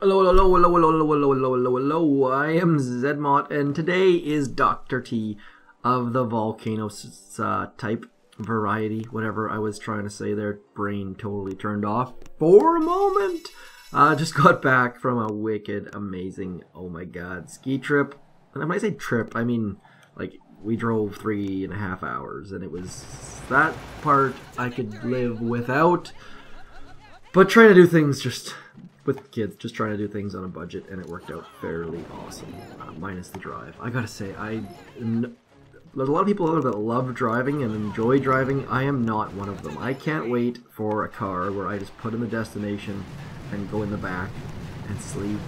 Hello, I am zmoT, and today is Dr.T of the Volcano type variety, whatever I was trying to say there. Brain totally turned off for a moment. Just got back from a wicked, amazing, oh my god, ski trip. And when I say trip, I mean, like, we drove 3.5 hours, and it was that part I could live without. But trying to do things just with kids, just trying to do things on a budget, and it worked out fairly awesome, minus the drive. I gotta say, there's a lot of people out there that love driving and enjoy driving. I am not one of them. I can't wait for a car where I just put in the destination and go in the back and sleep,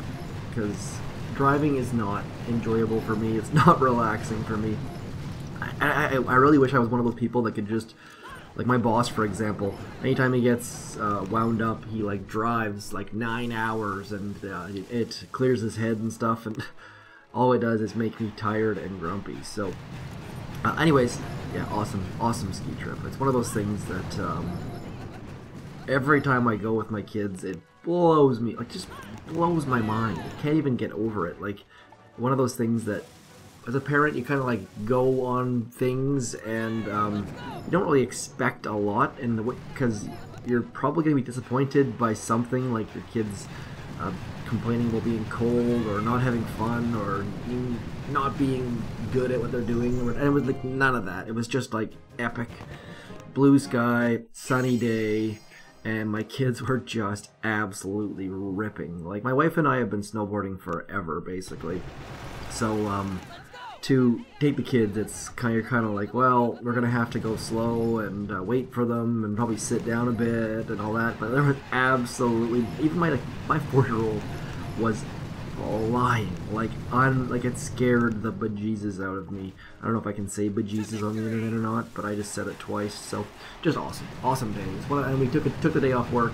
because driving is not enjoyable for me. It's not relaxing for me. I really wish I was one of those people that could just, like my boss, for example, anytime he gets wound up, he like drives like 9 hours, and it clears his head and stuff, and all it does is make me tired and grumpy. So anyways, yeah, awesome ski trip. It's one of those things that every time I go with my kids, it blows me, like, just blows my mind. I can't even get over it. Like, one of those things that as a parent, you kind of like go on things, and you don't really expect a lot in the way, because you're probably going to be disappointed by something, like your kids complaining about being cold, or not having fun, or not being good at what they're doing. And it was like none of that. It was just like epic, blue sky, sunny day, and my kids were just absolutely ripping. Like, my wife and I have been snowboarding forever, basically. So to take the kids, it's kind of like, well, we're gonna have to go slow and wait for them and probably sit down a bit and all that. But there was absolutely, even my 4-year-old was flying, like it scared the bejesus out of me. I don't know if I can say bejesus on the internet or not, but I just said it twice. So just awesome days. And we took the day off work.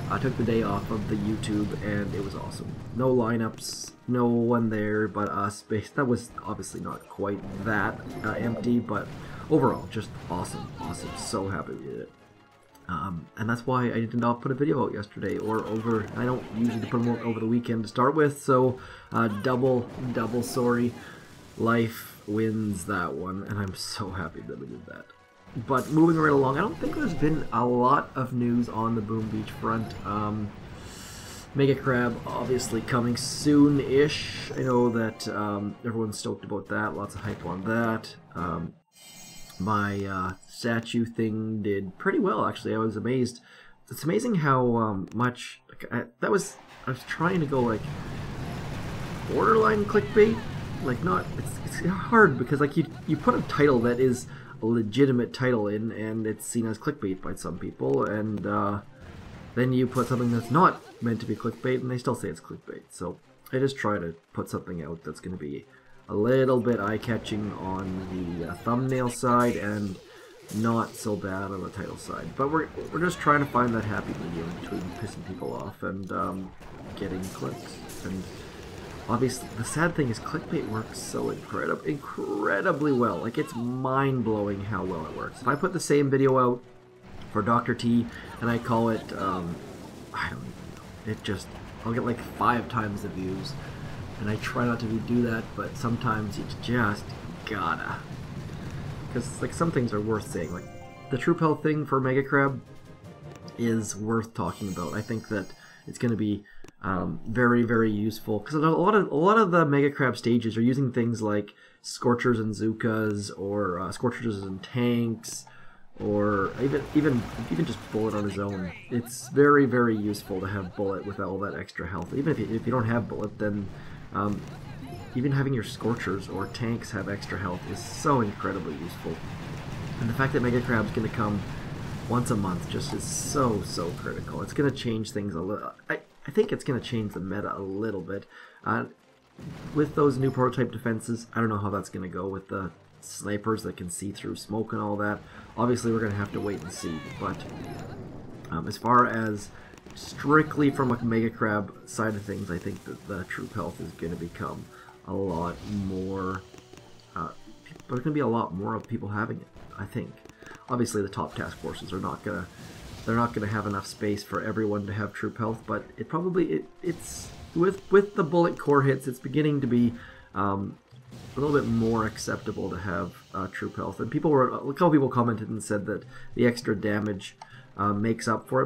I took the day off of the YouTube, and it was awesome. No lineups, no one there but us. That was obviously not quite that empty, but overall, just awesome. So happy we did it. And that's why I did not put a video out yesterday, or I don't usually put them out over the weekend to start with, so double sorry. Life wins that one, and I'm so happy that we did that. But moving right along, I don't think there's been a lot of news on the Boom Beach front. Mega Crab obviously coming soon-ish. I know that everyone's stoked about that, lots of hype on that. My statue thing did pretty well, actually. I was amazed. It's amazing how much, like, I was trying to go like borderline clickbait, like, not, it's hard because, like, you put a title that is a legitimate title in, and it's seen as clickbait by some people, and then you put something that's not meant to be clickbait, and they still say it's clickbait. So I just try to put something out that's going to be a little bit eye-catching on the thumbnail side, and not so bad on the title side. But we're just trying to find that happy medium between pissing people off and getting clicks. And obviously, the sad thing is clickbait works so incredibly well. Like, it's mind-blowing how well it works. If I put the same video out for Dr.T and I call it, I don't even know, I'll get like 5 times the views. And I try not to do that, but sometimes you just gotta. Because, like, some things are worth saying. Like, the Troop Health thing for Mega Crab is worth talking about. I think that it's going to be very useful, because a lot of the Mega Crab stages are using things like Scorchers and Zookas, or Scorchers and tanks, or even just Bullit on his own. It's very useful to have Bullit with all that extra health. Even if you don't have Bullit, then even having your Scorchers or tanks have extra health is so incredibly useful. And the fact that Mega Crab's going to come once a month just is so critical. It's going to change things a little. I think it's going to change the meta a little bit. With those new prototype defenses, I don't know how that's going to go with the snipers that can see through smoke and all that. Obviously, we're going to have to wait and see. But as far as strictly from a Mega Crab side of things, I think that the Troop Health is going to become a lot more. There's going to be a lot more of people having it, I think. Obviously, the top task forces are not going to they're not going to have enough space for everyone to have troop health, but it probably it's with the bullet core hits, it's beginning to be a little bit more acceptable to have troop health. And a couple people commented and said that the extra damage makes up for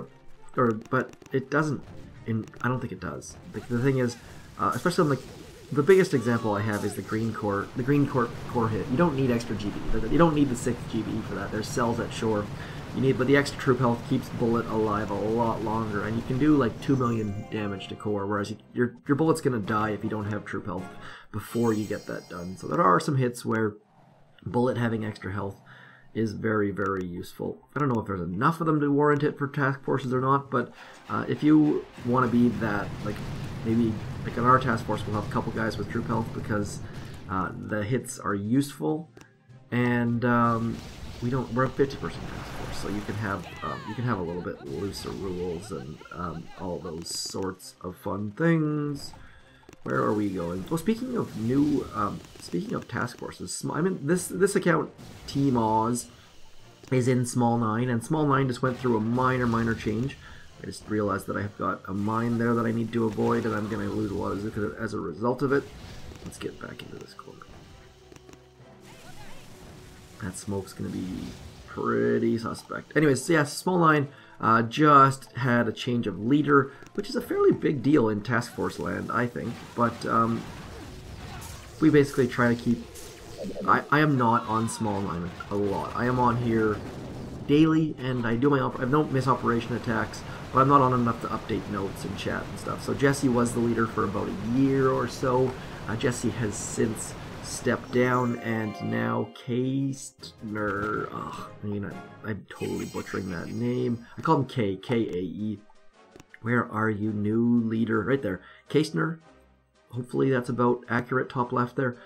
it, but it doesn't. I don't think it does. The thing is, especially on the biggest example I have is the green core hit. You don't need extra GB. You don't need the 6 GB for that. There's cells at shore. But the extra troop health keeps Bullet alive a lot longer, and you can do like 2 million damage to core, whereas your Bullet's gonna die if you don't have troop health before you get that done. So there are some hits where Bullet having extra health is very, very useful. I don't know if there's enough of them to warrant it for task forces or not, but if you want to be that, like maybe like on our task force, we'll have a couple guys with troop health because the hits are useful, and we're a 50% task force, so you can have a little bit looser rules and all those sorts of fun things. Where are we going? Well, speaking of task forces, I mean this account Team Oz is in Small 9, and Small 9 just went through a minor change. I just realized that I have got a mine there that I need to avoid, and I'm going to lose a lot of Zooka as a result of it. Let's get back into this corner. That smoke's going to be pretty suspect. Anyways, so yeah, Small 9 just had a change of leader, which is a fairly big deal in Task Force land, I think. But we basically try to keep... I am not on Small 9 a lot. I am on here daily, and I don't miss operation attacks, but I'm not on enough to update notes and chat and stuff. So Jesse was the leader for about a year or so. Jesse has since stepped down, and now Kaestner, I'm totally butchering that name. I call him K-A-E. Where are you, new leader? Right there. Kaestner, hopefully that's about accurate, top left there,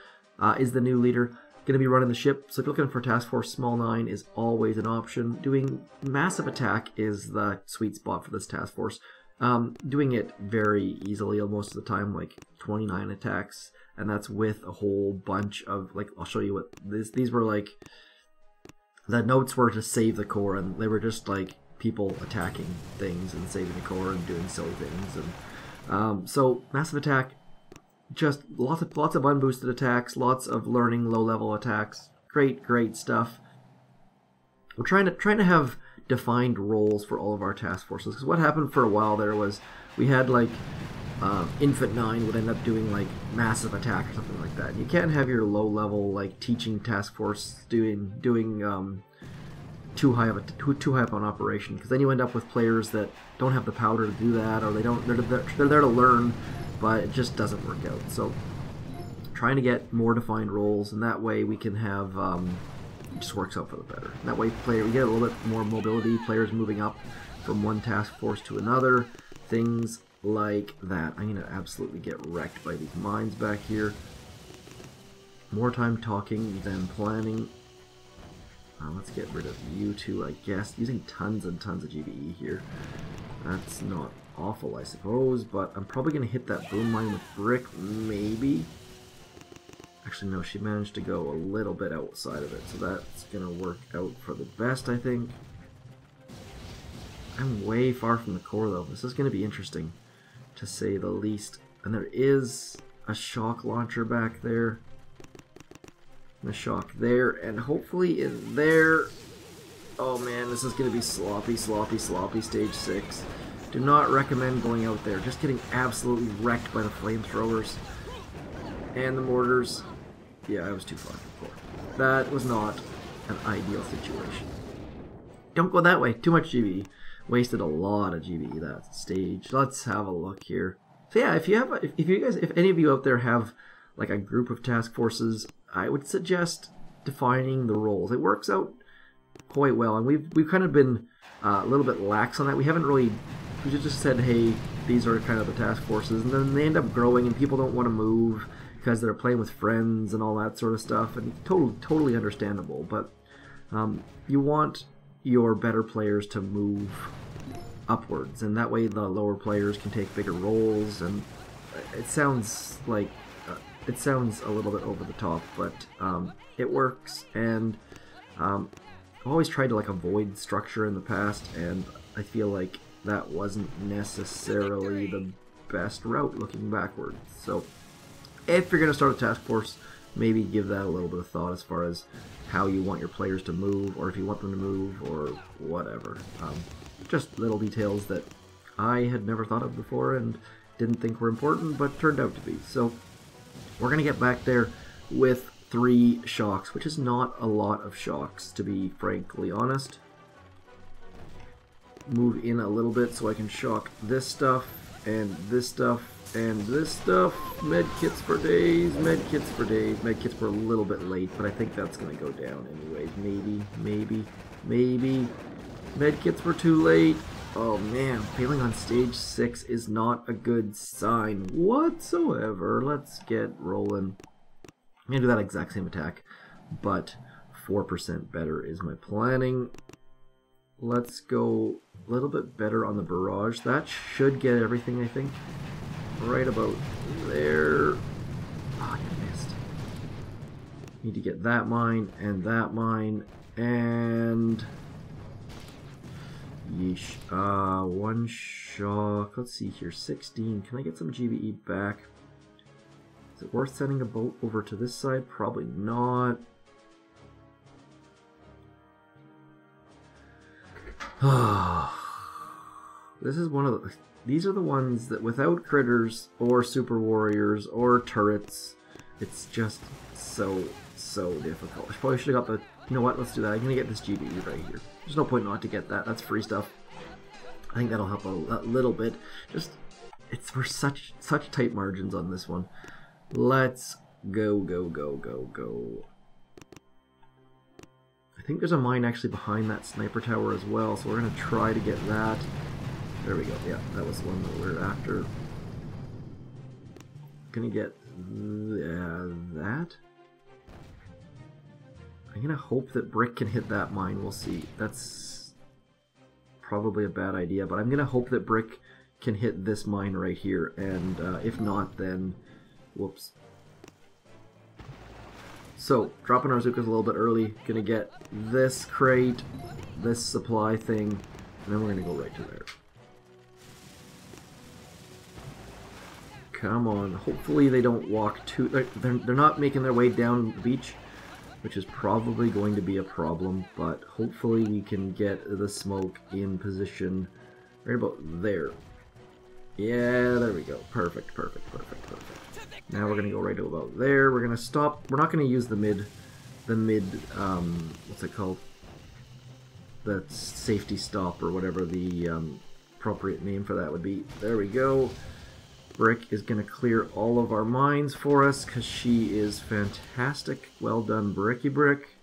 is the new leader. Going to be running the ship, so if you're looking for Task Force Small 9 is always an option. Doing massive attack is the sweet spot for this task force. Doing it very easily most of the time, like 29 attacks, and that's with a whole bunch of, like, I'll show you what these were like. The notes were to save the core, and they were just like people attacking things and saving the core and doing silly things. And so massive attack, just lots of unboosted attacks, lots of learning low-level attacks. Great stuff. We're trying to have defined roles for all of our task forces, because what happened for a while there was we had like Infant 9 would end up doing like massive attack or something like that. And you can't have your low-level like teaching task force doing too high up on operation, because then you end up with players that don't have the powder to do that, or they're there to learn, but it just doesn't work out. So trying to get more defined roles, and that way we can have it just works out for the better. And that way we get a little bit more mobility, players moving up from one task force to another, things like that. I'm going to absolutely get wrecked by these mines back here. More time talking than planning. Let's get rid of you two, I guess. Using tons and tons of GBE here. That's not awful, I suppose, but I'm probably going to hit that boom mine with brick, maybe. Actually, no, she managed to go a little bit outside of it, so that's going to work out for the best, I think. I'm way far from the core, though. This is going to be interesting, to say the least. And there is a shock launcher back there. And a shock there, and hopefully in there... Oh man, this is going to be sloppy stage 6. Do not recommend going out there. Just getting absolutely wrecked by the flamethrowers and the mortars. Yeah, I was too far from core. That was not an ideal situation. Don't go that way. Too much GBE. Wasted a lot of GBE that stage. Let's have a look here. So yeah, if any of you out there have like a group of task forces, I would suggest defining the roles. It works out quite well, and we've kind of been a little bit lax on that. We just said, hey, these are kind of the task forces, and then they end up growing, and people don't want to move because they're playing with friends and all that sort of stuff, and totally understandable. But you want your better players to move upwards, and that way the lower players can take bigger roles. And it sounds like it sounds a little bit over the top, but it works. And always tried to like avoid structure in the past, and I feel like that wasn't necessarily the best route looking backwards. So if you're going to start a task force, maybe give that a little bit of thought as far as how you want your players to move, or if you want them to move, or whatever. Just little details that I had never thought of before and didn't think were important, but turned out to be. So we're going to get back there with 3 shocks, which is not a lot of shocks, to be frankly honest. Move in a little bit so I can shock this stuff, and this stuff, and this stuff. Med kits for days, med kits for days. Med kits were a little bit late, but I think that's going to go down anyways. Maybe. Med kits were too late. Oh man, failing on stage 6 is not a good sign whatsoever. Let's get rolling. I'm going to do that exact same attack, but 4% better is my planning. Let's go a little bit better on the barrage. That should get everything, I think. Right about there. Oh, you missed. Need to get that mine, and yeesh. 1 shock. Let's see here. 16. Can I get some GBE back? Is it worth sending a boat over to this side? Probably not. This is one of the... These are the ones that without critters or super warriors or turrets, it's just so difficult. I probably should have got the... You know what? Let's do that. I'm going to get this GBE right here. There's no point not to get that. That's free stuff. I think that'll help a little bit. Just... We're such tight margins on this one. Let's go. I think there's a mine actually behind that sniper tower as well, so we're going to try to get that. There we go. Yeah, that was the one that we're after. Gonna get that. I'm gonna hope that Brick can hit that mine. We'll see. That's probably a bad idea, but I'm gonna hope that Brick can hit this mine right here, and if not, then whoops. So, dropping our Zookas a little bit early. Gonna get this crate, this supply thing, and then we're gonna go right to there. Come on. Hopefully they don't walk too... They're not making their way down the beach, which is probably going to be a problem, but hopefully we can get the smoke in position right about there. Yeah, there we go. Perfect. Now we're going to go right about there. We're going to stop. We're not going to use the mid, what's it called? The safety stop or whatever the appropriate name for that would be. There we go. Brick is going to clear all of our mines for us because she is fantastic. Well done, Bricky Brick.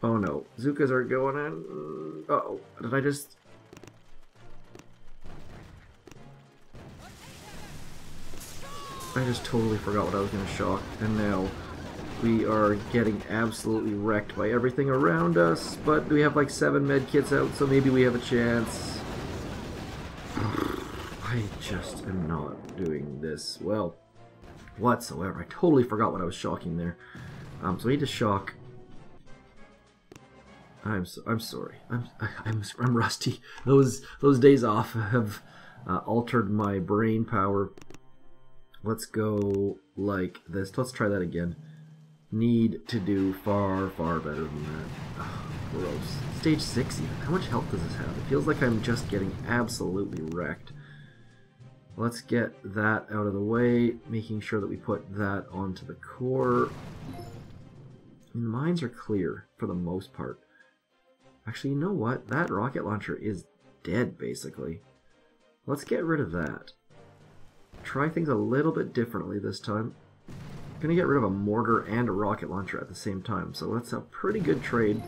Oh no, Zookas are going in. Uh-oh, did I just... I just totally forgot what I was going to shock, and now we are getting absolutely wrecked by everything around us, but we have like 7 med kits out, so maybe we have a chance. I just am not doing this well whatsoever. I totally forgot what I was shocking there. So I need to shock. I'm sorry. I'm rusty. Those days off have altered my brain power. Let's go like this. Let's try that again. Need to do far better than that. Oh, gross. Stage 6 even. How much health does this have? It feels like I'm just getting absolutely wrecked. Let's get that out of the way, making sure that we put that onto the core. The mines are clear for the most part. Actually, you know what? That rocket launcher is dead, basically. Let's get rid of that. Try things a little bit differently this time. I'm gonna get rid of a mortar and a rocket launcher at the same time, so that's a pretty good trade.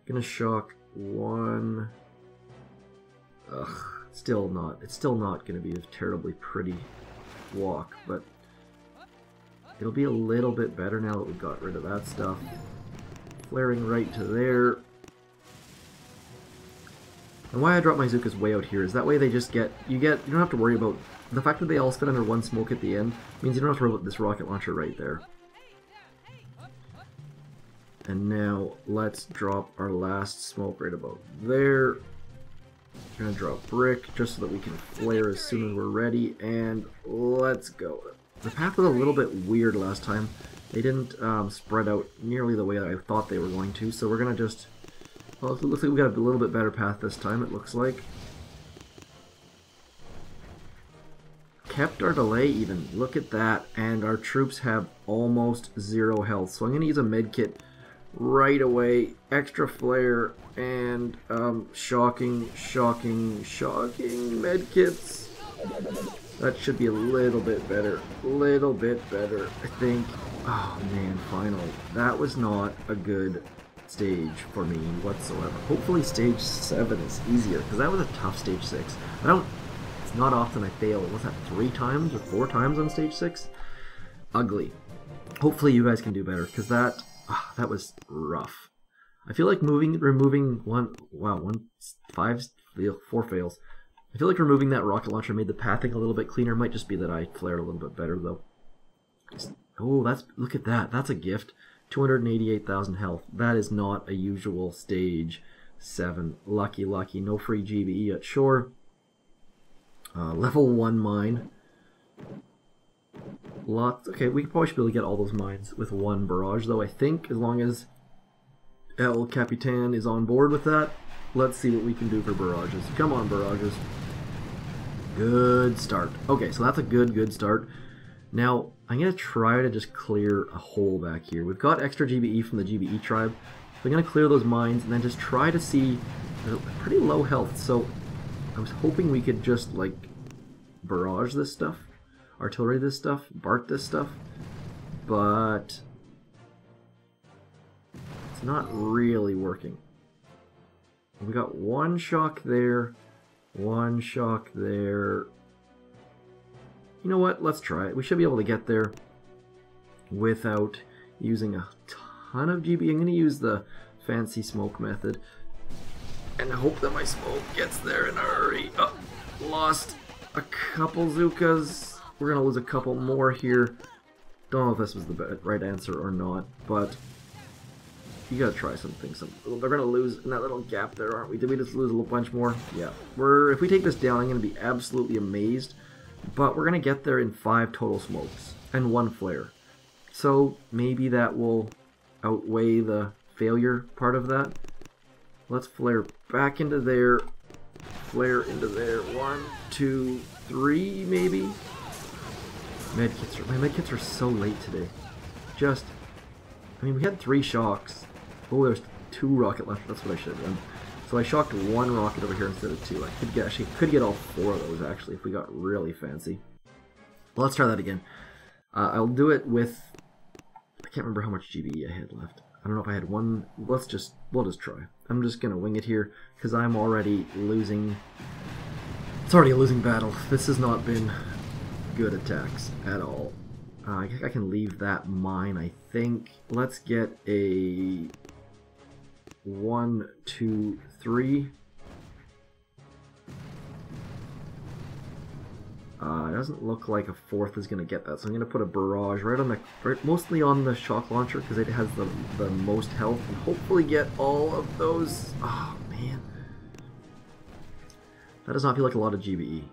Gonna shock 1. Ugh. It's still not going to be a terribly pretty walk, but it'll be a little bit better now that we've got rid of that stuff. Flaring right to there. And why I drop my Zookas way out here is that way they just get, you don't have to worry about, the fact that they all spin under 1 smoke at the end means you don't have to worry about this rocket launcher right there. And now let's drop our last smoke right about there. Gonna drop brick just so that we can flare as soon as we're ready, and let's go. The path was a little bit weird last time. They didn't spread out nearly the way that I thought they were going to, so we're gonna just... Well, it looks like we got a little bit better path this time, it looks like. Kept our delay even, look at that, and our troops have almost 0 health. So I'm going to use a medkit right away, extra flare, and shocking medkits. That should be a little bit better, I think. Oh man, finally. That was not a good stage for me whatsoever. Hopefully stage 7 is easier, because that was a tough stage 6. It's not often I fail. Was that 3 times or 4 times on stage 6? Ugly. Hopefully you guys can do better, because that was rough. I feel like removing 4 fails. I feel like removing that rocket launcher made the pathing a little bit cleaner. Might just be that I flared a little bit better though. Oh, look at that. That's a gift. 288,000 health. That is not a usual stage 7. Lucky. No free GBE yet. Sure. Level 1 mine. Lots. Okay, we probably should be able to get all those mines with 1 barrage, though, I think, as long as El Capitan is on board with that. Let's see what we can do for barrages. Come on, barrages. Good start. Okay, so that's a good start. Now, I'm going to try to just clear a hole back here. We've got extra GBE from the GBE tribe. So I'm going to clear those mines and then just try to see... They're pretty low health, so I was hoping we could just, like, barrage this stuff. Artillery this stuff. BART this stuff. But... it's not really working. We got 1 shock there. 1 shock there. You know what? Let's try it. We should be able to get there without using a ton of GB. I'm going to use the fancy smoke method and hope that my smoke gets there in a hurry. Oh, lost a couple Zookas. We're going to lose a couple more here. Don't know if this was the right answer or not, but you got to try something. They're going to lose in that little gap there, aren't we? Did we just lose a little bunch more? Yeah. If we take this down, I'm going to be absolutely amazed. But we're going to get there in 5 total smokes and 1 flare. So maybe that will outweigh the failure part of that. Let's flare back into there. Flare into there. 1, 2, 3 maybe. My medkits are so late today. I mean, we had 3 shocks. Oh, there's 2 rocket launchers. That's what I should have done. So I shocked 1 rocket over here instead of 2. I could get all 4 of those actually if we got really fancy. Well, let's try that again. I'll do it with... I can't remember how much GBE I had left. I don't know if I had 1. We'll just try. I'm just gonna wing it here because I'm already losing. It's already a losing battle. This has not been good attacks at all. I can leave that mine, I think. Let's get a 1, 2, 3. It doesn't look like a 4th is going to get that, so I'm going to put a barrage mostly on the shock launcher because it has the most health, and hopefully get all of those. Oh man, that does not feel like a lot of GBE.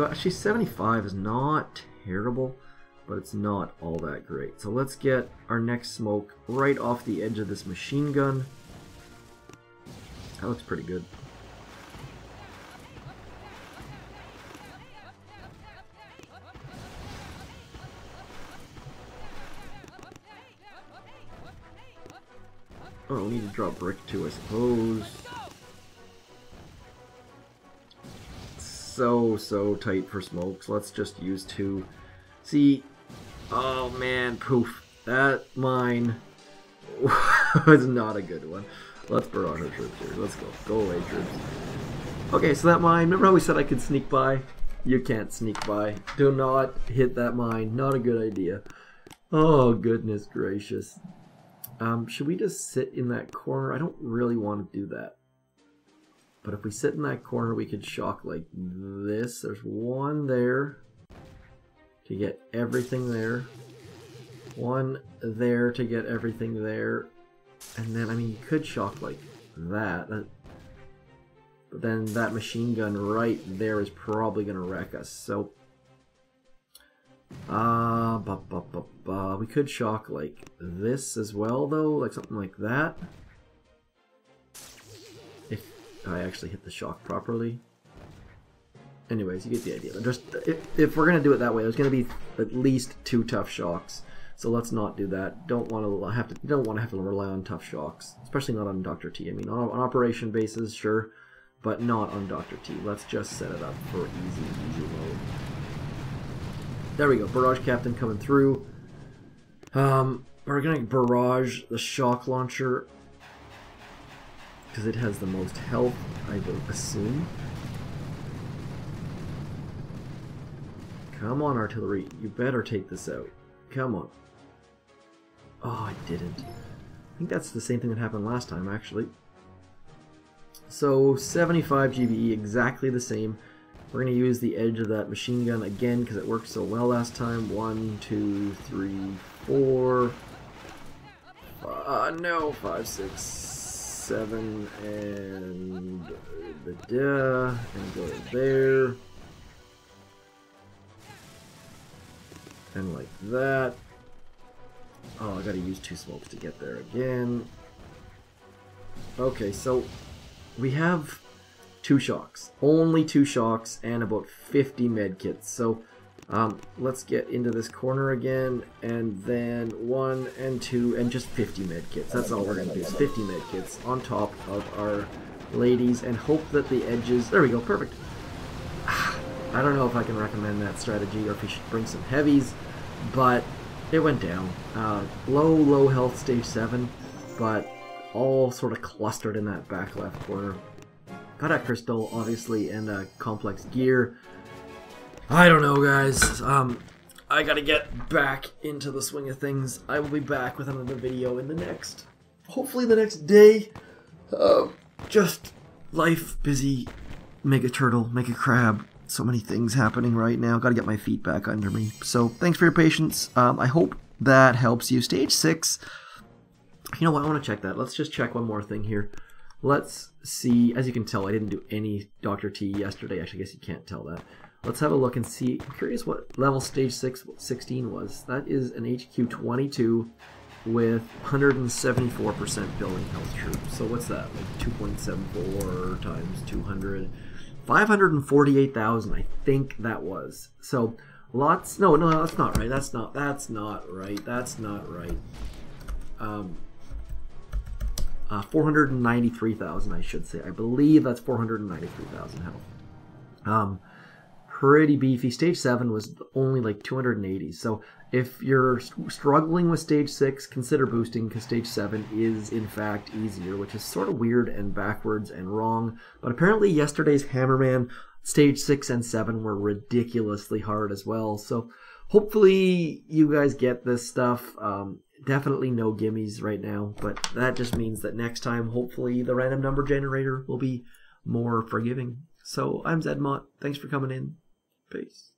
Actually, 75 is not terrible, but it's not all that great. So let's get our next smoke right off the edge of this machine gun. That looks pretty good. Oh, we need to drop brick too, I suppose. So tight for smokes. Let's just use 2. See, oh man, poof. That mine was not a good one. Let's barrage our troops here. Let's go. Go away, troops. Okay, so that mine, remember how we said I could sneak by? You can't sneak by. Do not hit that mine. Not a good idea. Oh, goodness gracious. Should we just sit in that corner? I don't really want to do that. But if we sit in that corner, we could shock like this. There's 1 there to get everything there. 1 there to get everything there. And then, I mean, you could shock like that. But then that machine gun right there is probably going to wreck us. So, we could shock like this as well, though, like something like that. If I actually hit the shock properly. Anyways, you get the idea. Just if we're going to do it that way, there's going to be at least 2 tough shocks. So let's not do that. Don't want to have to rely on tough shocks, especially not on Dr.T. I mean, on operation bases, sure, but not on Dr.T. Let's just set it up for easy mode. There we go. Barrage Captain coming through. We're gonna barrage the shock launcher because it has the most health, I would assume. Come on, artillery. You better take this out. Come on. Oh, I didn't. I think that's the same thing that happened last time, actually. So, 75 GBE, exactly the same. We're going to use the edge of that machine gun again because it worked so well last time. 1, 2, 3, 4. No, 5, 6, 7, and go there. And like that. Oh, I gotta use 2 smokes to get there again. Okay, so we have 2 shocks. Only 2 shocks and about 50 medkits. So let's get into this corner again, and then 1 and 2 and just 50 medkits. That's all we're gonna do is 50 medkits on top of our ladies and hope that the edges... There we go, perfect. I don't know if I can recommend that strategy or if we should bring some heavies, but it went down. Low health stage 7, but all sort of clustered in that back left corner. Got a crystal, obviously, and a complex gear. I don't know, guys. I gotta get back into the swing of things. I will be back with another video in the next, hopefully the next day. Just life, busy, mega turtle, mega crab. So many things happening right now. Got to get my feet back under me. So thanks for your patience. I hope that helps you. Stage 6. You know what? I want to check that. Let's just check one more thing here. Let's see. As you can tell, I didn't do any Dr.T yesterday. Actually, I guess you can't tell that. Let's have a look and see. I'm curious what level stage 16 was. That is an HQ18 with 174% building health troops. So what's that? Like 2.74 times 200. 548,000, I think that was. So lots. No, that's not right. That's not right. That's not right. 493,000, I should say. I believe that's 493,000 health. Pretty beefy. Stage 7 was only like 280. So if you're struggling with stage 6, consider boosting because stage 7 is in fact easier, which is sort of weird and backwards and wrong. But apparently yesterday's Hammerman stage 6 and 7 were ridiculously hard as well. So hopefully you guys get this stuff. Definitely no gimmies right now, but that just means that next time hopefully the random number generator will be more forgiving. So I'm zmoT. Thanks for coming in. Peace.